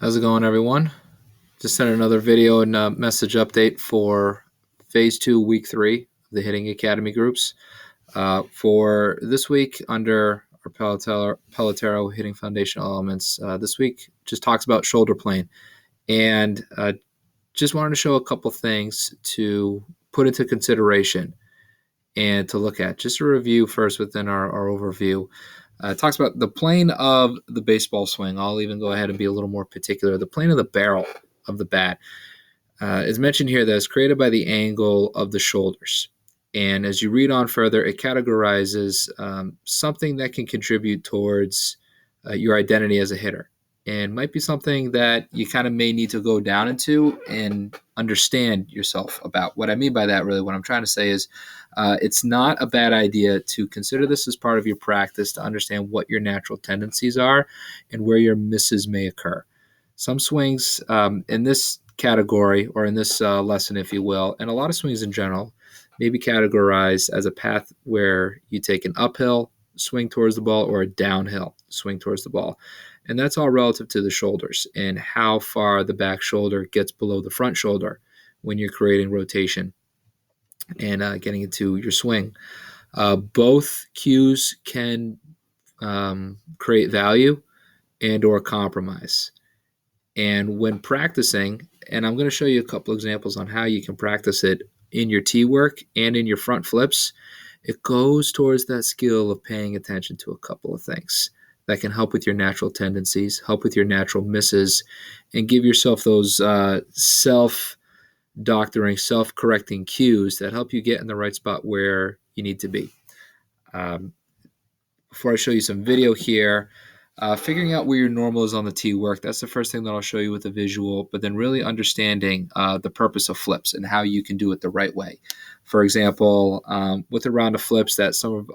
How's it going, everyone? Just sent another video and message update for Phase 2, Week 3 of the Hitting Academy groups. For this week, under our Pelotero Hitting Foundational Elements, this week just talks about shoulder plane. And just wanted to show a couple things to put into consideration and to look at. Just a review first within our overview. It talks about the plane of the baseball swing. I'll even go ahead and be a little more particular. The plane of the barrel of the bat is mentioned here that is created by the angle of the shoulders. And as you read on further, it categorizes something that can contribute towards your identity as a hitter. And might be something that you kind of may need to go down into and understand yourself about. What I mean by that, really, what I'm trying to say is it's not a bad idea to consider this as part of your practice to understand what your natural tendencies are and where your misses may occur. Some swings in this category, or in this lesson, if you will, and a lot of swings in general, may be categorized as a path where you take an uphill swing towards the ball or a downhill swing towards the ball. And that's all relative to the shoulders and how far the back shoulder gets below the front shoulder when you're creating rotation and getting into your swing. Both cues can create value and or compromise. And when practicing, and I'm going to show you a couple examples on how you can practice it in your tee work and in your front flips, it goes towards that skill of paying attention to a couple of things that can help with your natural tendencies, help with your natural misses, and give yourself those self-doctoring, self-correcting cues that help you get in the right spot where you need to be. Before I show you some video here, figuring out where your normal is on the tee work, that's the first thing that I'll show you with the visual, but then really understanding the purpose of flips and how you can do it the right way. For example, with a round of flips that some,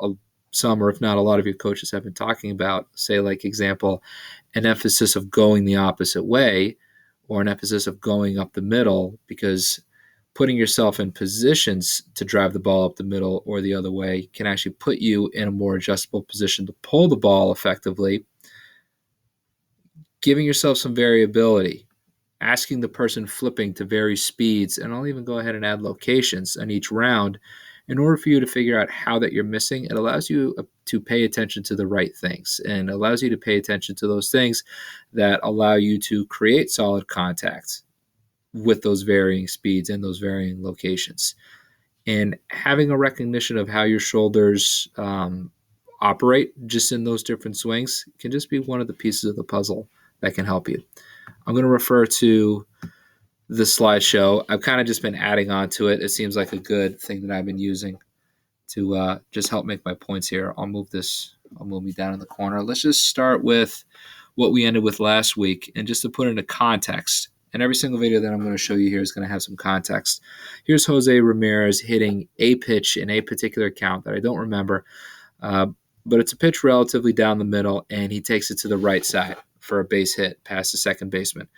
or if not a lot of your coaches have been talking about, say like example, an emphasis of going the opposite way or an emphasis of going up the middle, because putting yourself in positions to drive the ball up the middle or the other way can actually put you in a more adjustable position to pull the ball effectively, giving yourself some variability, asking the person flipping to vary speeds, and I'll even go ahead and add locations on each round in order for you to figure out how that you're missing. It allows you to pay attention to the right things and allows you to pay attention to those things that allow you to create solid contact with those varying speeds and those varying locations. And having a recognition of how your shoulders operate just in those different swings can just be one of the pieces of the puzzle that can help you. I'm going to refer to the slideshow. I've kind of just been adding on to it. It seems like a good thing that I've been using to just help make my points here. I'll move me down in the corner. Let's just start with what we ended with last week, and just to put into context. And every single video that I'm going to show you here is going to have some context. Here's Jose Ramirez hitting a pitch in a particular count that I don't remember, but it's a pitch relatively down the middle, and he takes it to the right side for a base hit past the second baseman.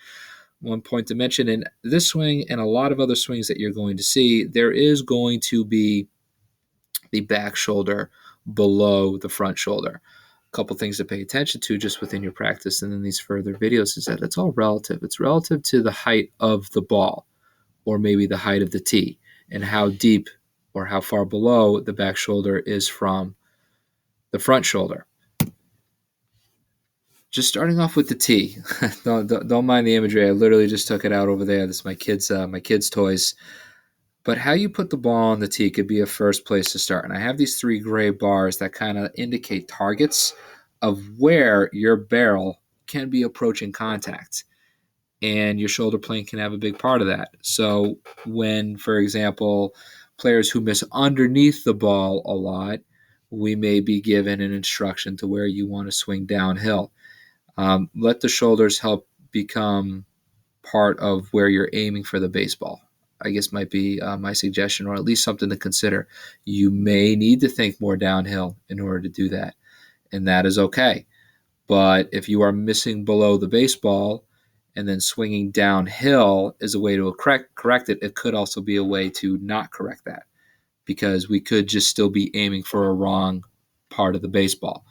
One point to mention, in this swing and a lot of other swings that you're going to see, there is going to be the back shoulder below the front shoulder. A couple things to pay attention to just within your practice and in these further videos is that it's all relative. It's relative to the height of the ball, or maybe the height of the tee, and how deep or how far below the back shoulder is from the front shoulder. Just starting off with the tee. don't mind the imagery. I literally just took it out over there. This is my kids' toys. But how you put the ball on the tee could be a first place to start. And I have these 3 gray bars that kind of indicate targets of where your barrel can be approaching contact. And your shoulder plane can have a big part of that. So when, for example, players who miss underneath the ball a lot, we may be given an instruction to where you want to swing downhill. Let the shoulders help become part of where you're aiming for the baseball, I guess might be my suggestion, or at least something to consider. You may need to think more downhill in order to do that, and that is okay. But if you are missing below the baseball and then swinging downhill is a way to correct it, it could also be a way to not correct that, because we could just still be aiming for a wrong part of the baseball.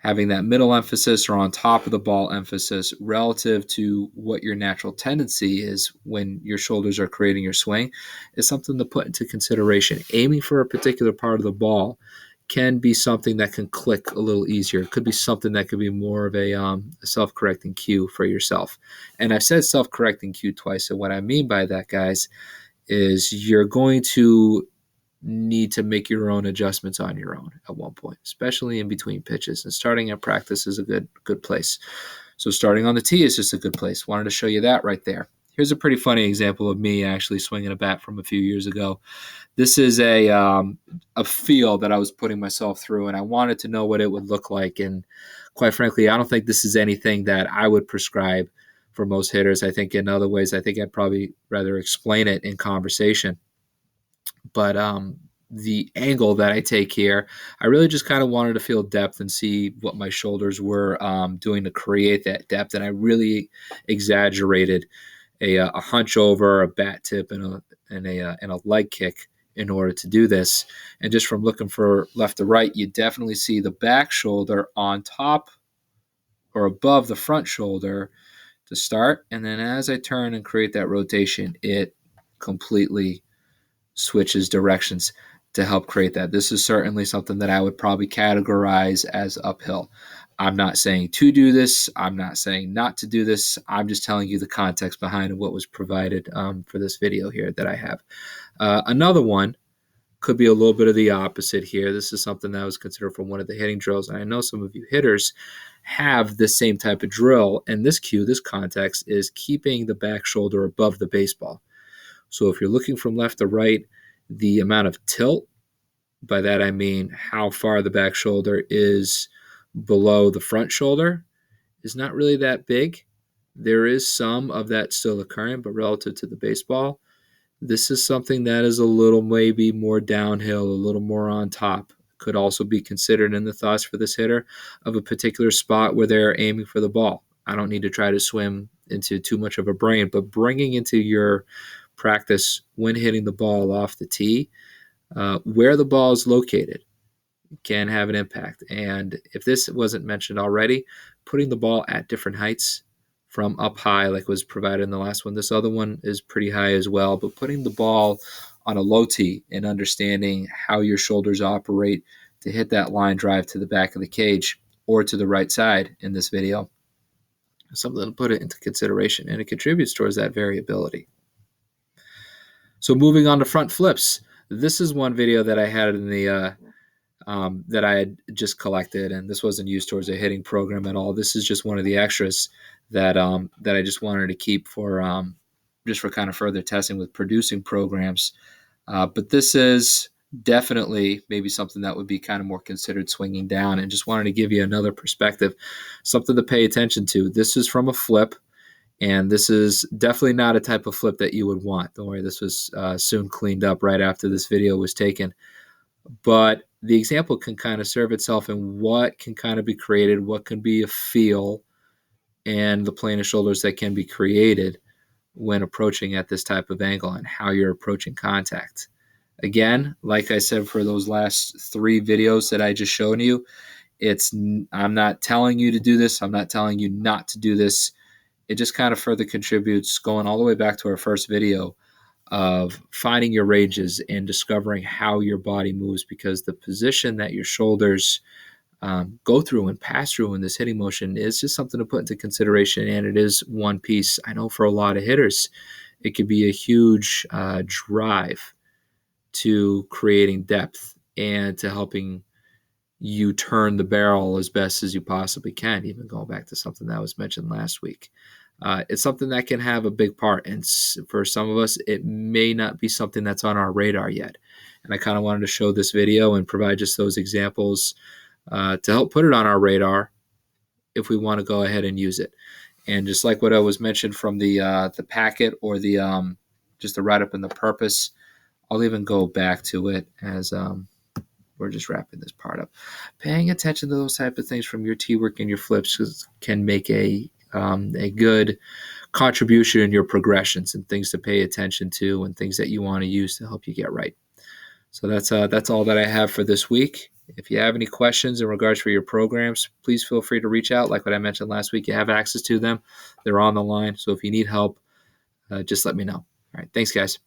having that middle emphasis or on top of the ball emphasis relative to what your natural tendency is when your shoulders are creating your swing is something to put into consideration. Aiming for a particular part of the ball can be something that can click a little easier. It could be something that could be more of a self-correcting cue for yourself. And I've said self-correcting cue twice. So what I mean by that, guys, is you're going to need to make your own adjustments on your own at one point, especially in between pitches. And starting at practice is a good place. So starting on the tee is just a good place. Wanted to show you that right there. Here's a pretty funny example of me actually swinging a bat from a few years ago. This is a feel that I was putting myself through, and I wanted to know what it would look like. And quite frankly, I don't think this is anything that I would prescribe for most hitters. I think in other ways, I think I'd probably rather explain it in conversation. But the angle that I take here, I really just kind of wanted to feel depth and see what my shoulders were doing to create that depth. And I really exaggerated a hunch over, a bat tip, and a leg kick in order to do this. And just from looking for left to right, you definitely see the back shoulder on top or above the front shoulder to start. And then as I turn and create that rotation, it completely switches directions to help create that. This is certainly something that I would probably categorize as uphill. I'm not saying to do this. I'm not saying not to do this. I'm just telling you the context behind what was provided for this video here that I have. Another one could be a little bit of the opposite here. This is something that was considered from one of the hitting drills. And I know some of you hitters have the same type of drill. And this cue, this context, is keeping the back shoulder above the baseball. So if you're looking from left to right, the amount of tilt, by that I mean how far the back shoulder is below the front shoulder, is not really that big. There is some of that still occurring, but relative to the baseball, this is something that is a little maybe more downhill, a little more on top. Could also be considered in the thoughts for this hitter of a particular spot where they're aiming for the ball. I don't need to try to swim into too much of a brain, but bringing into your practice when hitting the ball off the tee, where the ball is located can have an impact. And if this wasn't mentioned already, putting the ball at different heights from up high, like was provided in the last one. This other one is pretty high as well, but putting the ball on a low tee and understanding how your shoulders operate to hit that line drive to the back of the cage or to the right side in this video, something to put it into consideration, and it contributes towards that variability. So moving on to front flips. This is one video that I had in the that I had just collected, and this wasn't used towards a hitting program at all. This is just one of the extras that I just wanted to keep for just for kind of further testing with producing programs. But this is definitely maybe something that would be kind of more considered swinging down, and just wanted to give you another perspective, something to pay attention to. This is from a flip. And this is definitely not a type of flip that you would want. Don't worry, this was soon cleaned up right after this video was taken. But the example can kind of serve itself in what can kind of be created, what can be a feel, and the plane of shoulders that can be created when approaching at this type of angle and how you're approaching contact. Again, like I said for those last 3 videos that I just showed you, I'm not telling you to do this. I'm not telling you not to do this. It just kind of further contributes, going all the way back to our first video, of finding your ranges and discovering how your body moves, because the position that your shoulders go through and pass through in this hitting motion is just something to put into consideration. And it is one piece. I know for a lot of hitters, it could be a huge drive to creating depth and to helping you turn the barrel as best as you possibly can, even going back to something that was mentioned last week. It's something that can have a big part, and for some of us, it may not be something that's on our radar yet. And I kind of wanted to show this video and provide just those examples to help put it on our radar if we want to go ahead and use it. And just like what I was mentioned from the packet or the just the write-up and the purpose, I'll even go back to it as we're just wrapping this part up. Paying attention to those type of things from your tee work and your flips can make a good contribution in your progressions and things to pay attention to and things that you want to use to help you get right. So that's all that I have for this week. If you have any questions in regards for your programs, please feel free to reach out. Like what I mentioned last week, you have access to them. They're on the line. So if you need help, just let me know. All right. Thanks, guys.